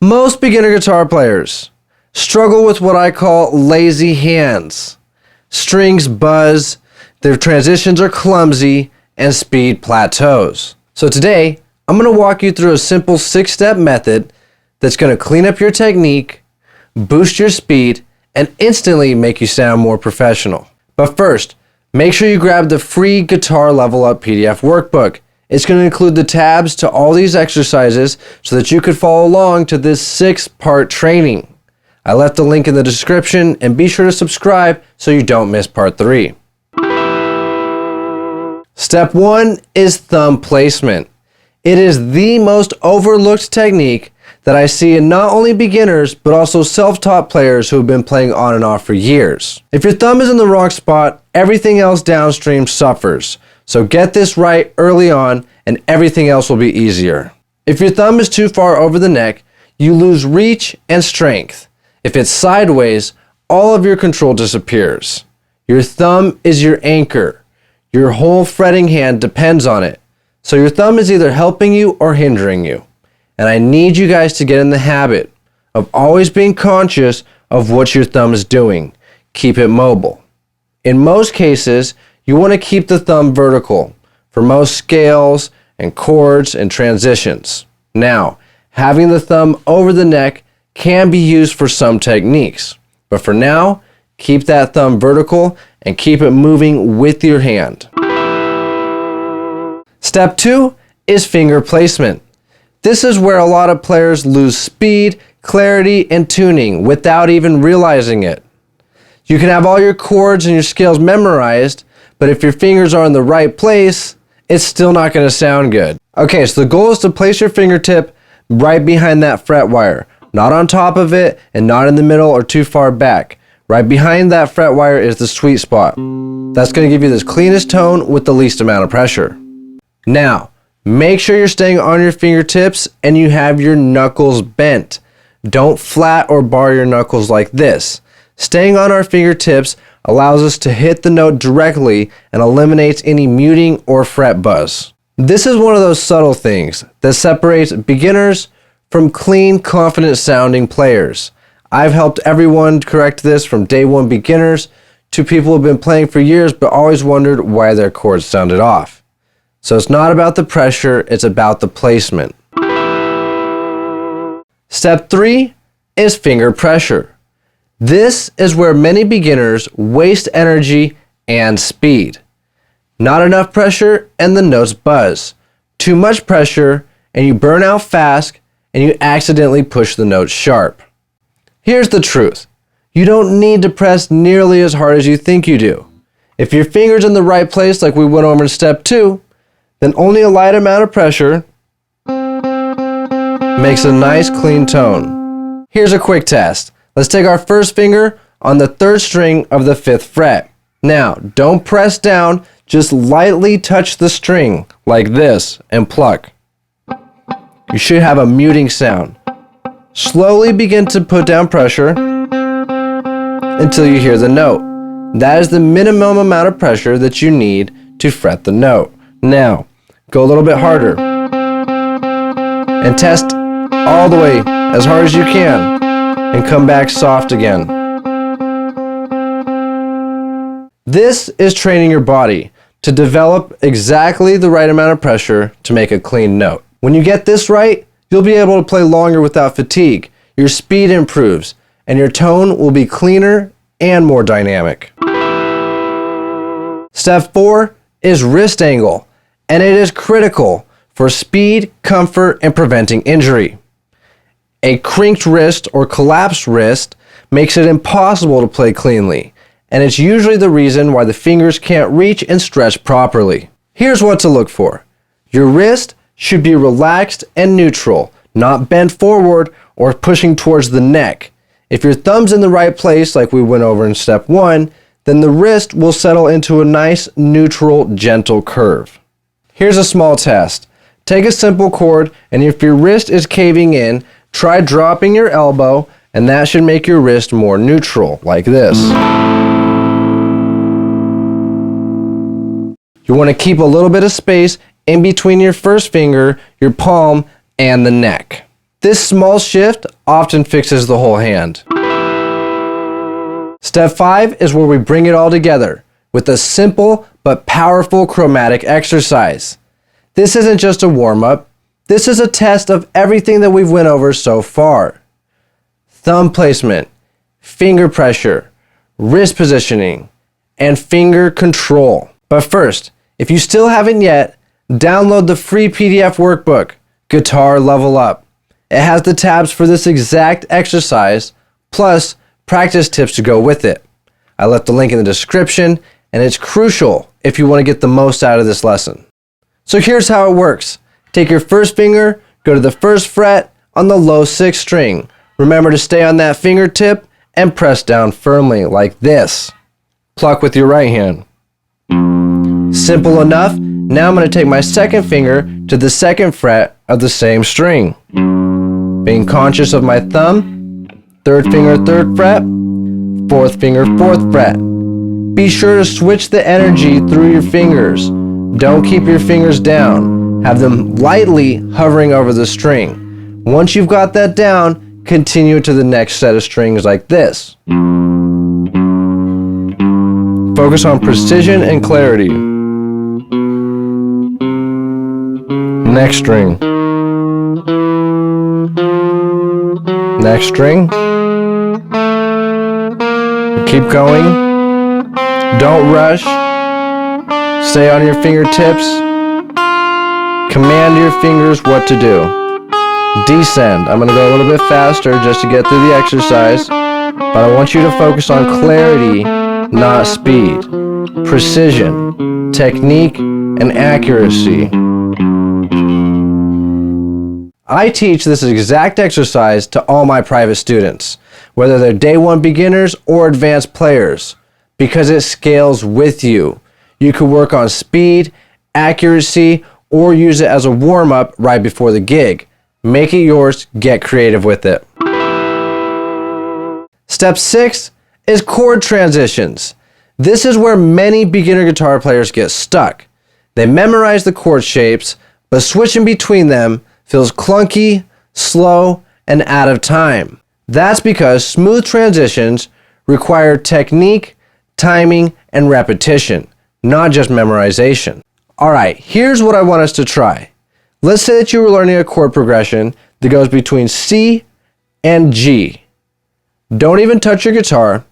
Most beginner guitar players struggle with what I call lazy hands. Strings buzz, their transitions are clumsy, and speed plateaus. So today, I'm going to walk you through a simple 6-step method that's going to clean up your technique, boost your speed, and instantly make you sound more professional. But first, make sure you grab the free Guitar Level Up PDF workbook. It's going to include the tabs to all these exercises so that you could follow along to this 6-part training. I left the link in the description, and be sure to subscribe so you don't miss part 3. Step 1 is thumb placement. It is the most overlooked technique that I see in not only beginners, but also self-taught players who have been playing on and off for years. If your thumb is in the wrong spot, everything else downstream suffers. So get this right early on, and everything else will be easier. If your thumb is too far over the neck, you lose reach and strength. If it's sideways, all of your control disappears. Your thumb is your anchor. Your whole fretting hand depends on it. So your thumb is either helping you or hindering you. And I need you guys to get in the habit of always being conscious of what your thumb is doing. Keep it mobile. In most cases, you want to keep the thumb vertical for most scales and chords and transitions. Now, having the thumb over the neck can be used for some techniques. But for now, keep that thumb vertical and keep it moving with your hand. Step 2 is finger placement. This is where a lot of players lose speed, clarity, and tuning without even realizing it. You can have all your chords and your scales memorized, but if your fingers are in the right place, it's still not going to sound good. Okay, so the goal is to place your fingertip right behind that fret wire, not on top of it and not in the middle or too far back. Right behind that fret wire is the sweet spot. That's going to give you the cleanest tone with the least amount of pressure. Now, make sure you're staying on your fingertips and you have your knuckles bent. Don't flat or bar your knuckles like this. Staying on our fingertips allows us to hit the note directly and eliminates any muting or fret buzz. This is one of those subtle things that separates beginners from clean, confident sounding players. I've helped everyone correct this, from day one beginners to people who have been playing for years but always wondered why their chords sounded off. So it's not about the pressure, it's about the placement. Step 3 is finger pressure. This is where many beginners waste energy and speed. Not enough pressure and the notes buzz. Too much pressure and you burn out fast and you accidentally push the notes sharp. Here's the truth. You don't need to press nearly as hard as you think you do. If your finger's in the right place like we went over in step 2, then only a light amount of pressure makes a nice clean tone. Here's a quick test. Let's take our first finger on the 3rd string of the 5th fret. Now, don't press down, just lightly touch the string like this and pluck. You should have a muting sound. Slowly begin to put down pressure until you hear the note. That is the minimum amount of pressure that you need to fret the note. Now, go a little bit harder and test all the way as hard as you can and come back soft again. This is training your body to develop exactly the right amount of pressure to make a clean note. When you get this right, you'll be able to play longer without fatigue. Your speed improves and your tone will be cleaner and more dynamic. Step 4 is wrist angle, and it is critical for speed, comfort, and preventing injury. A crinked wrist or collapsed wrist makes it impossible to play cleanly, and it's usually the reason why the fingers can't reach and stretch properly. Here's what to look for. Your wrist should be relaxed and neutral, not bent forward or pushing towards the neck. If your thumb's in the right place, like we went over in step 1, then the wrist will settle into a nice, neutral, gentle curve. Here's a small test. Take a simple chord, and if your wrist is caving in, try dropping your elbow, and that should make your wrist more neutral, like this. You want to keep a little bit of space in between your first finger, your palm, and the neck. This small shift often fixes the whole hand. Step 5 is where we bring it all together with a simple but powerful chromatic exercise. This isn't just a warm-up. This is a test of everything that we've went over so far. Thumb placement, finger pressure, wrist positioning, and finger control. But first, if you still haven't yet, download the free PDF workbook, Guitar Level Up. It has the tabs for this exact exercise, plus practice tips to go with it. I left the link in the description, and it's crucial if you want to get the most out of this lesson. So here's how it works. Take your first finger, go to the first fret on the low 6th string. Remember to stay on that fingertip and press down firmly like this. Pluck with your right hand. Simple enough. Now I'm going to take my second finger to the 2nd fret of the same string. Being conscious of my thumb, 3rd finger 3rd fret, 4th finger 4th fret. Be sure to switch the energy through your fingers. Don't keep your fingers down. Have them lightly hovering over the string. Once you've got that down, continue to the next set of strings like this. Focus on precision and clarity. Next string. Next string. Keep going. Don't rush. Stay on your fingertips. Command your fingers what to do. Descend. I'm going to go a little bit faster just to get through the exercise, but I want you to focus on clarity, not speed. Precision, technique, and accuracy. I teach this exact exercise to all my private students, whether they're day 1 beginners or advanced players, because it scales with you. You could work on speed, accuracy, or use it as a warm-up right before the gig. Make it yours, get creative with it. Step 6 is chord transitions. This is where many beginner guitar players get stuck. They memorize the chord shapes, but switching between them feels clunky, slow, and out of time. That's because smooth transitions require technique, timing, and repetition, not just memorization. Alright, here's what I want us to try. Let's say that you were learning a chord progression that goes between C and G. Don't even touch your guitar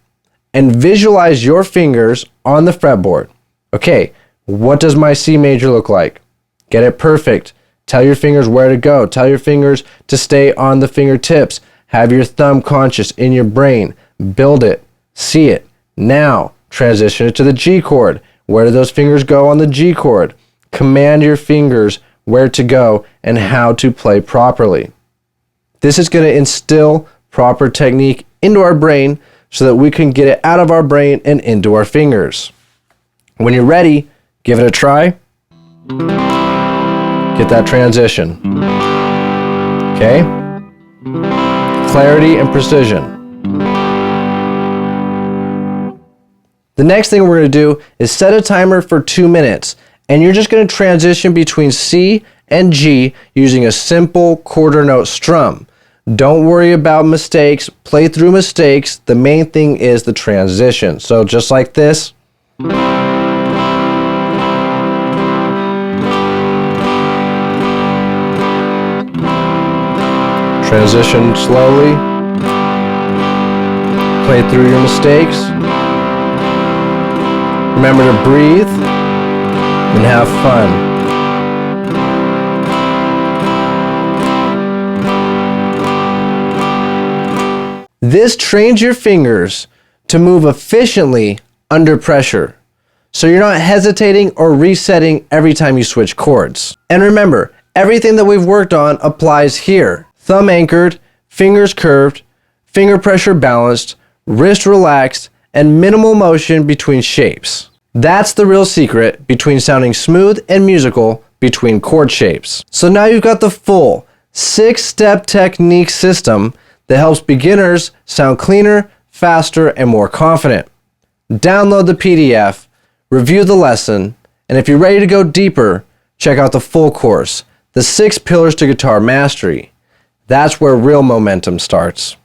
and visualize your fingers on the fretboard. Okay, what does my C major look like? Get it perfect. Tell your fingers where to go. Tell your fingers to stay on the fingertips. Have your thumb conscious in your brain. Build it. See it. Now, transition it to the G chord. Where do those fingers go on the G chord? Command your fingers where to go and how to play properly. This is going to instill proper technique into our brain so that we can get it out of our brain and into our fingers. When you're ready, give it a try. Get that transition. Okay? Clarity and precision. The next thing we're going to do is set a timer for 2 minutes, and you're just going to transition between C and G using a simple quarter note strum. Don't worry about mistakes. Play through mistakes. The main thing is the transition. So just like this. Transition slowly. Play through your mistakes. Remember to breathe and have fun. This trains your fingers to move efficiently under pressure, so you're not hesitating or resetting every time you switch chords. And remember, everything that we've worked on applies here. Thumb anchored, fingers curved, finger pressure balanced, wrist relaxed, and minimal motion between shapes. That's the real secret between sounding smooth and musical between chord shapes. So now you've got the full 6-step technique system that helps beginners sound cleaner, faster, and more confident. Download the PDF, review the lesson, and if you're ready to go deeper, check out the full course, The 6 Pillars to Guitar Mastery. That's where real momentum starts.